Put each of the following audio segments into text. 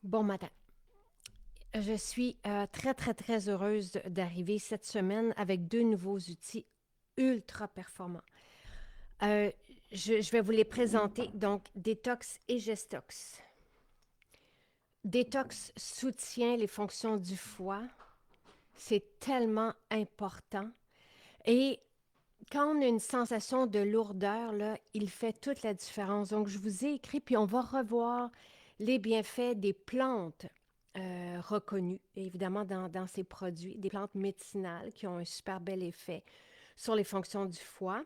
Bon matin. Je suis très, très, très heureuse d'arriver cette semaine avec deux nouveaux outils ultra performants. Euh, je vais vous les présenter. Donc, Detox et Gestox. Detox soutient les fonctions du foie. C'est tellement important. Et quand on a une sensation de lourdeur, là, il fait toute la différence. Donc, je vous ai écrit, puis on va revoir les bienfaits des plantes reconnues, évidemment, dans ces produits, des plantes médicinales qui ont un super bel effet sur les fonctions du foie.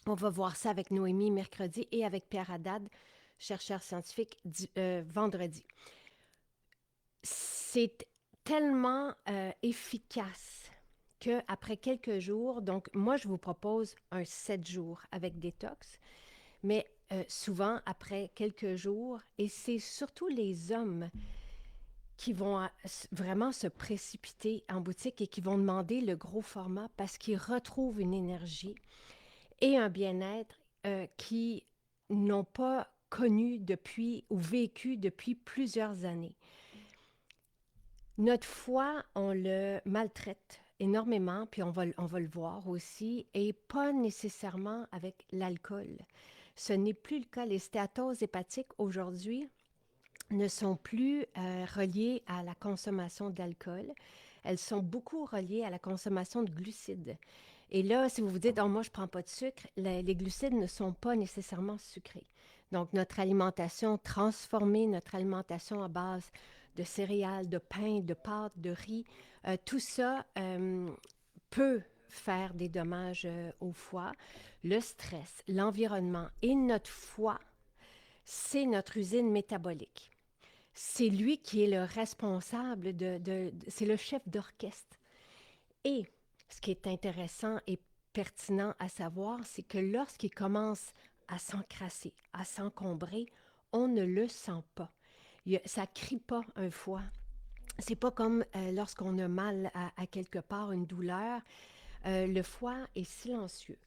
On va voir ça avec Noémie mercredi et avec Pierre Haddad, chercheur scientifique, vendredi. C'est tellement efficace qu'après quelques jours, donc moi je vous propose un 7 jours avec détox, mais souvent après quelques jours, et c'est surtout les hommes qui vont vraiment se précipiter en boutique et qui vont demander le gros format parce qu'ils retrouvent une énergie et un bien-être qui n'ont pas connu depuis ou vécu depuis plusieurs années. Notre foie, on le maltraite énormément, puis on va le voir aussi, et pas nécessairement avec l'alcool. Ce n'est plus le cas. Les stéatoses hépatiques aujourd'hui ne sont plus reliées à la consommation d'alcool. Elles sont beaucoup reliées à la consommation de glucides. Et là, si vous vous dites, oh, moi, je ne prends pas de sucre, les glucides ne sont pas nécessairement sucrés. Donc, notre alimentation transformée, notre alimentation à base de céréales, de pain, de pâtes, de riz, tout ça peut faire des dommages au foie. Le stress, l'environnement et notre foie, c'est notre usine métabolique. C'est lui qui est le responsable c'est le chef d'orchestre. Et ce qui est intéressant et pertinent à savoir, c'est que lorsqu'il commence à s'encrasser, à s'encombrer, on ne le sent pas. Ça ne crie pas un foie. C'est pas comme lorsqu'on a mal à quelque part, une douleur. Le foie est silencieux.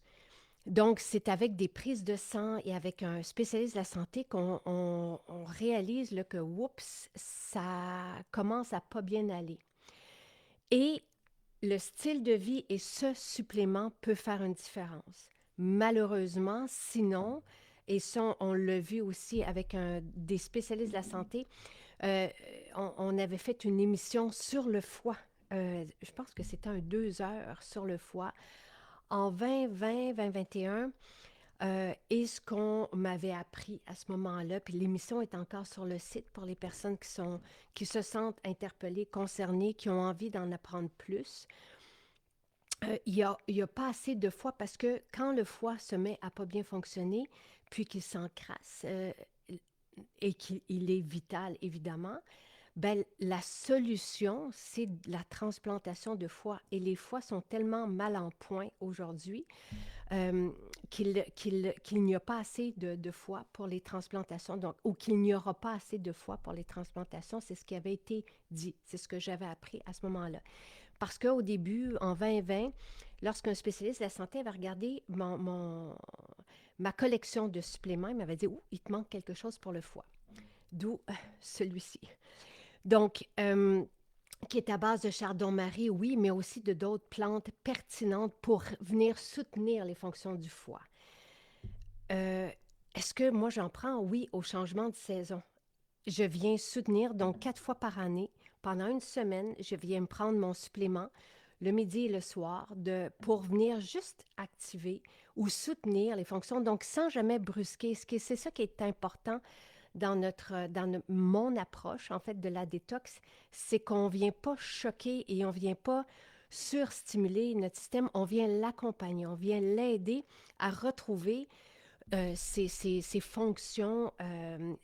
Donc, c'est avec des prises de sang et avec un spécialiste de la santé qu'on réalise là, que, oups, ça commence à pas bien aller. Et le style de vie et ce supplément peut faire une différence. Malheureusement, sinon, et ça, on l'a vu aussi avec des spécialistes de la santé, euh, on avait fait une émission sur le foie. Je pense que c'était un 2 heures sur le foie en 2020-2021. Et ce qu'on m'avait appris à ce moment-là, puis l'émission est encore sur le site pour les personnes qui se sentent interpellées, concernées, qui ont envie d'en apprendre plus. Il y a pas assez de foie parce que quand le foie se met à pas bien fonctionner, puis qu'il s'encrasse et qu'il est vital, évidemment, ben, la solution, c'est la transplantation de foie. Et les foies sont tellement mal en point aujourd'hui euh, qu'il n'y a pas assez de foie pour les transplantations, donc, ou qu'il n'y aura pas assez de foie pour les transplantations. C'est ce qui avait été dit. C'est ce que j'avais appris à ce moment-là. Parce qu'au début, en 2020, lorsqu'un spécialiste de la santé avait regardé ma collection de suppléments, il m'avait dit, oh, il te manque quelque chose pour le foie. D'où celui-ci. Donc, qui est à base de chardon-marie, oui, mais aussi de d'autres plantes pertinentes pour venir soutenir les fonctions du foie. Euh, Est-ce que moi j'en prends? Oui, au changement de saison. Je viens soutenir, donc 4 fois par année, pendant une semaine, je viens me prendre mon supplément le midi et le soir pour venir juste activer ou soutenir les fonctions, donc sans jamais brusquer. C'est ça qui est important mon approche, en fait, de la détox, c'est qu'on ne vient pas choquer et on ne vient pas surstimuler notre système, on vient l'accompagner, on vient l'aider à retrouver ses fonctions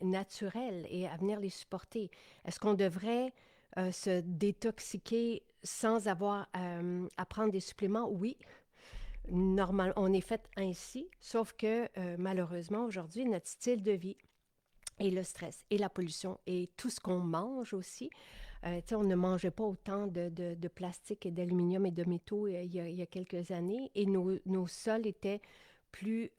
naturelles et à venir les supporter. Est-ce qu'on devrait se détoxiquer sans avoir à prendre des suppléments? Oui. Normal, on est fait ainsi, sauf que malheureusement aujourd'hui, notre style de vie et le stress et la pollution et tout ce qu'on mange aussi. On ne mangeait pas autant de plastique et d'aluminium et de métaux il y a quelques années et nos sols étaient plus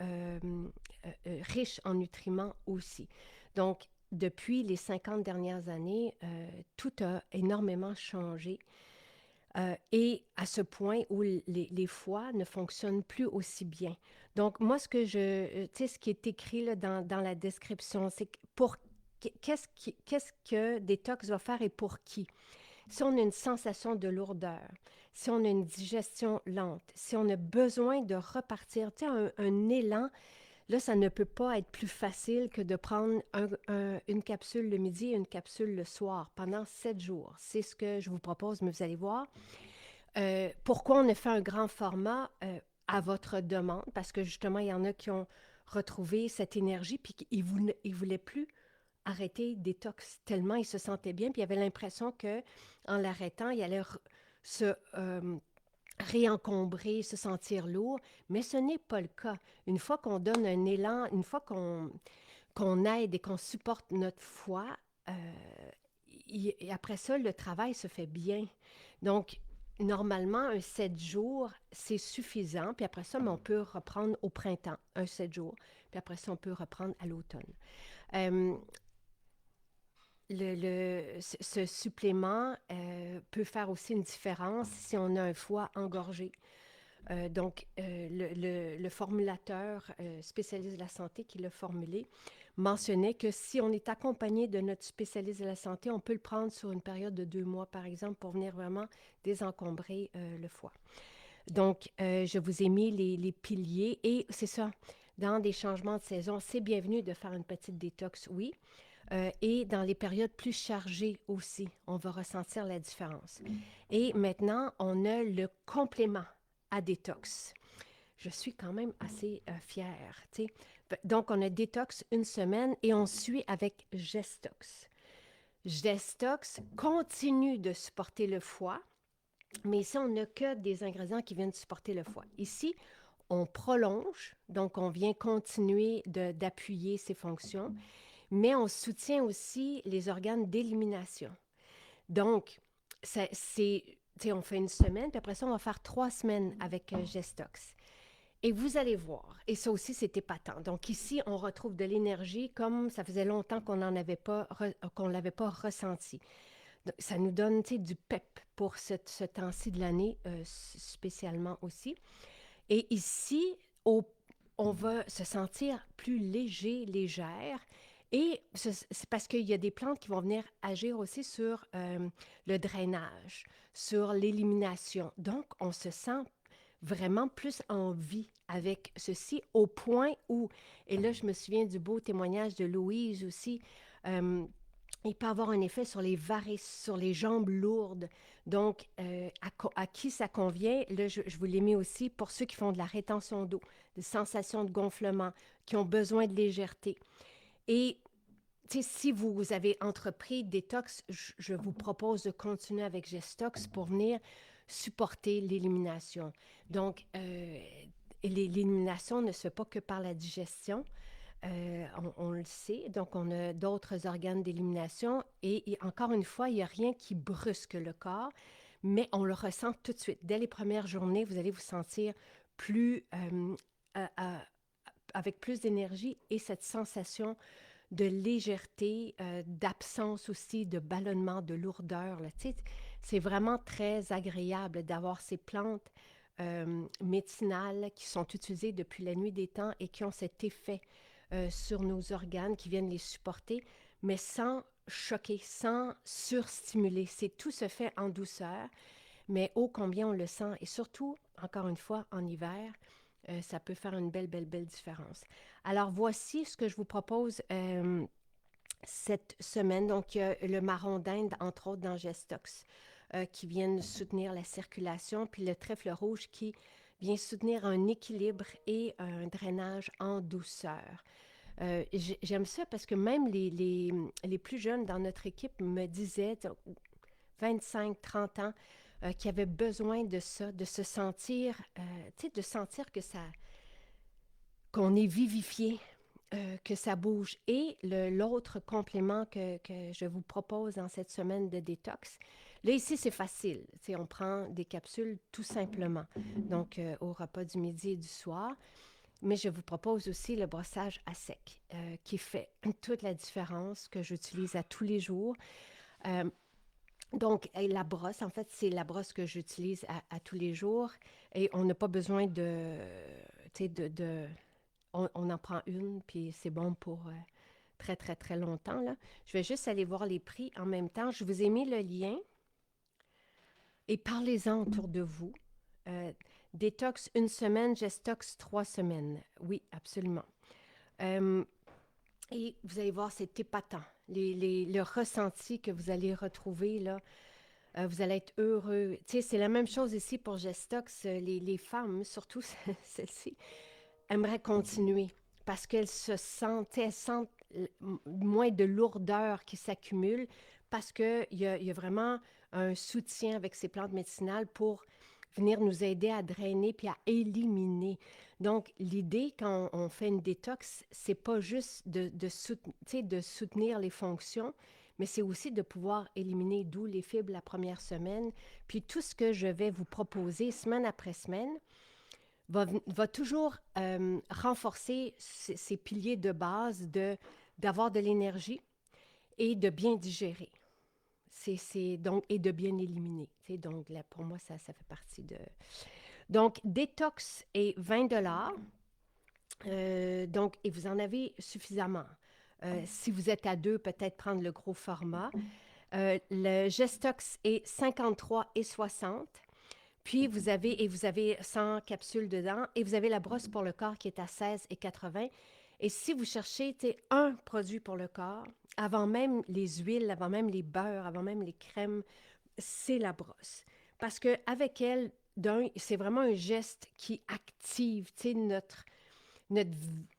riches en nutriments aussi. Donc, depuis les 50 dernières années, tout a énormément changé. Et à ce point où les foies ne fonctionnent plus aussi bien. Donc, moi, tu sais, ce qui est écrit là, dans la description, c'est qu'est-ce que Détox va faire et pour qui? Si on a une sensation de lourdeur, si on a une digestion lente, si on a besoin de repartir, tu sais, un élan, là, ça ne peut pas être plus facile que de prendre une capsule le midi et une capsule le soir pendant 7 jours. C'est ce que je vous propose, mais vous allez voir. Pourquoi on a fait un grand format à votre demande? Parce que justement, il y en a qui ont retrouvé cette énergie puis qu'ils ne voulaient plus arrêter détox tellement ils se sentaient bien. Puis il y avait l'impression que en l'arrêtant, il allait se réencombrer, se sentir lourd. Mais ce n'est pas le cas. Une fois qu'on donne un élan, une fois qu'on aide et qu'on supporte notre foi, euh, et après ça, le travail se fait bien. Donc, normalement, un 7 jours, c'est suffisant. Puis après ça, mais on peut reprendre au printemps, un 7 jours. Puis après ça, on peut reprendre à l'automne. Euh, ce supplément peut faire aussi une différence si on a un foie engorgé. Donc, le formulateur spécialiste de la santé qui l'a formulé mentionnait que si on est accompagné de notre spécialiste de la santé, on peut le prendre sur une période de 2 mois, par exemple, pour venir vraiment désencombrer le foie. Donc, je vous ai mis les piliers et c'est ça, dans des changements de saison, c'est bienvenu de faire une petite détox, oui. Et dans les périodes plus chargées aussi, on va ressentir la différence. Et maintenant, on a le complément à détox. Je suis quand même assez fière, tu sais. Donc, on a détox une semaine et on suit avec Gestox. Gestox continue de supporter le foie, mais ici, on n'a que des ingrédients qui viennent supporter le foie. Ici, on prolonge, donc on vient continuer d'appuyer ses fonctions, mais on soutient aussi les organes d'élimination. Donc, on fait une semaine, puis après ça, on va faire 3 semaines avec Gestox. Et vous allez voir, et ça aussi, c'est épatant. Donc ici, on retrouve de l'énergie comme ça faisait longtemps qu'on n'en avait pas, qu'on ne l'avait pas ressenti. Donc, ça nous donne du pep pour ce temps-ci de l'année, spécialement aussi. Et ici, on va se sentir plus léger, légère. Et c'est parce qu'il y a des plantes qui vont venir agir aussi sur le drainage, sur l'élimination. Donc, on se sent vraiment plus en vie avec ceci, au point où, et là, je me souviens du beau témoignage de Louise aussi, euh, il peut avoir un effet sur les varices, sur les jambes lourdes. Donc, à qui ça convient? Là, je vous l'ai mis aussi pour ceux qui font de la rétention d'eau, des sensations de gonflement, qui ont besoin de légèreté. Et si vous avez entrepris détox, je vous propose de continuer avec Gestox pour venir supporter l'élimination. Donc, l'élimination ne se fait pas que par la digestion. On le sait, donc on a d'autres organes d'élimination et encore une fois, il n'y a rien qui brusque le corps, mais on le ressent tout de suite. Dès les premières journées, vous allez vous sentir plus, euh, euh, avec plus d'énergie et cette sensation de légèreté, d'absence aussi, de ballonnement, de lourdeur. Là. Tu sais, c'est vraiment très agréable d'avoir ces plantes médicinales qui sont utilisées depuis la nuit des temps et qui ont cet effet sur nos organes, qui viennent les supporter, mais sans choquer, sans surstimuler. Tout se fait en douceur, mais ô combien on le sent. Et surtout, encore une fois, en hiver, ça peut faire une belle, belle, belle différence. Alors, voici ce que je vous propose cette semaine. Donc, il y a le marron d'Inde, entre autres, dans Gestox, qui viennent soutenir la circulation, puis le trèfle rouge qui vient soutenir un équilibre et un drainage en douceur. J'aime ça parce que même les plus jeunes dans notre équipe me disaient, 25, 30 ans, qui avaient besoin de ça, de se sentir, de sentir qu'on est vivifié, que ça bouge. Et l'autre complément que je vous propose dans cette semaine de détox, là, ici, c'est facile. On prend des capsules tout simplement, donc au repas du midi et du soir. mais je vous propose aussi le brossage à sec qui fait toute la différence, que j'utilise à tous les jours. Euh, donc, la brosse, en fait, c'est la brosse que j'utilise à tous les jours et on n'a pas besoin de, tu sais, on en prend une, puis c'est bon pour très, très, très longtemps, là. Je vais juste aller voir les prix en même temps. Je vous ai mis le lien et parlez-en autour de vous. Euh, Détox une semaine, Gestox 3 semaines. Oui, absolument. Euh, et vous allez voir, c'est épatant. Le ressenti que vous allez retrouver, là, vous allez être heureux. Tu sais, c'est la même chose ici pour Gestox. Les femmes, surtout celles-ci, aimeraient continuer parce qu'elles se sentent, tu sais, elles sentent moins de lourdeur qui s'accumule parce qu'il y a vraiment un soutien avec ces plantes médicinales pour venir nous aider à drainer puis à éliminer. Donc, l'idée quand on fait une détox, c'est pas juste de soutenir les fonctions, mais c'est aussi de pouvoir éliminer, d'où les fibres la première semaine. Puis tout ce que je vais vous proposer semaine après semaine va toujours renforcer ces piliers de base d'avoir de l'énergie et de bien digérer. Donc, et de bien éliminer. Donc, là, pour moi, ça fait partie de... Donc, détox est 20 $. Donc, et vous en avez suffisamment. Si vous êtes à deux, peut-être prendre le gros format. Le Gestox est 53,60 $. Puis, vous avez 100 capsules dedans et vous avez la brosse pour le corps qui est à 16,80 $. Et si vous cherchez un produit pour le corps, avant même les huiles, avant même les beurres, avant même les crèmes, c'est la brosse. Parce qu'avec elle, c'est vraiment un geste qui active notre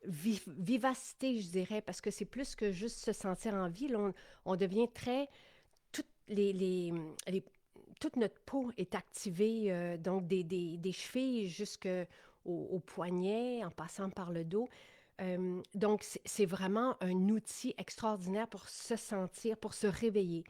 vivacité, je dirais, parce que c'est plus que juste se sentir en vie. Là, on devient très... Toutes les toute notre peau est activée, donc des chevilles jusqu'au poignet, en passant par le dos. Donc, c'est vraiment un outil extraordinaire pour se sentir, pour se réveiller.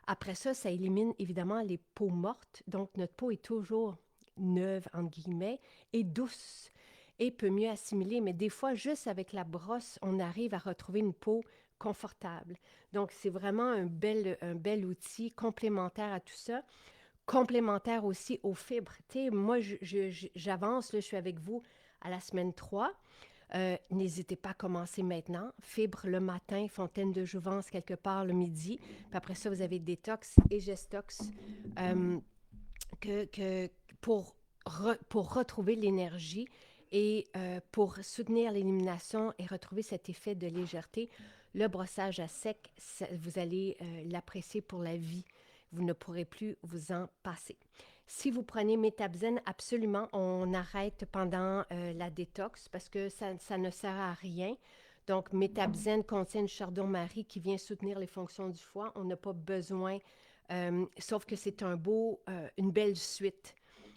Après ça, ça élimine évidemment les peaux mortes. Donc, notre peau est toujours neuve, entre guillemets, et douce et peut mieux assimiler. Mais des fois, juste avec la brosse, on arrive à retrouver une peau confortable. Donc, c'est vraiment un bel outil complémentaire à tout ça, complémentaire aussi aux fibres. Tu sais, moi, j'avance, là, je suis avec vous à la semaine 3. N'hésitez pas à commencer maintenant. Fibres le matin, fontaine de jouvence quelque part le midi. Puis après ça, vous avez détox et gestox que pour retrouver l'énergie et pour soutenir l'élimination et retrouver cet effet de légèreté. Le brossage à sec, vous allez l'apprécier pour la vie. Vous ne pourrez plus vous en passer. Si vous prenez Métabzen, absolument, on arrête pendant la détox parce que ça ne sert à rien. Donc, Métabzen contient une chardon-marie qui vient soutenir les fonctions du foie. On n'a pas besoin, sauf que c'est une belle suite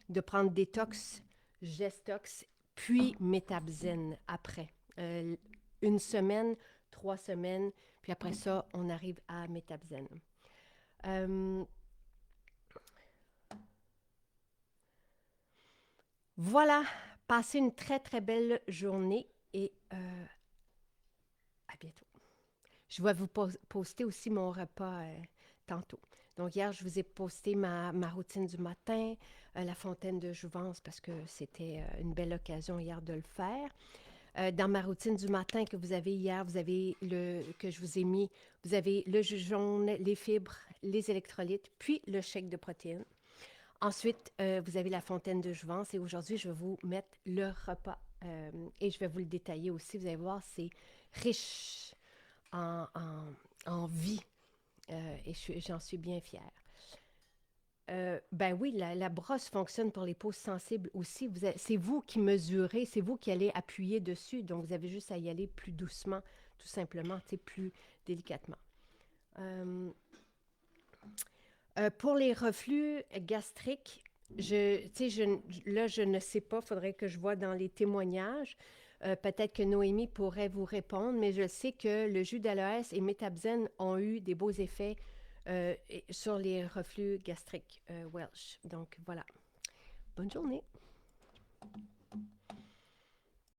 de prendre détox, gestox, puis Métabzen après. Une semaine, 3 semaines, puis après ça, on arrive à Métabzen. Voilà, passez une très, très belle journée et à bientôt. Je vais vous poster aussi mon repas tantôt. Donc, hier, je vous ai posté ma routine du matin, la fontaine de jouvence, parce que c'était une belle occasion hier de le faire. Dans ma routine du matin que vous avez hier, que je vous ai mis, vous avez le jus jaune, les fibres, les électrolytes, puis le shake de protéines. Ensuite, vous avez la fontaine de jouvence et aujourd'hui, je vais vous mettre le repas et je vais vous le détailler aussi. Vous allez voir, c'est riche en vie et j'en suis bien fière. Ben oui, la brosse fonctionne pour les peaux sensibles aussi. C'est vous qui mesurez, c'est vous qui allez appuyer dessus. Donc, vous avez juste à y aller plus doucement, tout simplement, plus délicatement. Pour les reflux gastriques, là, je ne sais pas, il faudrait que je vois dans les témoignages. Peut-être que Noémie pourrait vous répondre, mais je sais que le jus d'aloès et Métabzen ont eu des beaux effets sur les reflux gastriques Welsh. Donc, voilà. Bonne journée.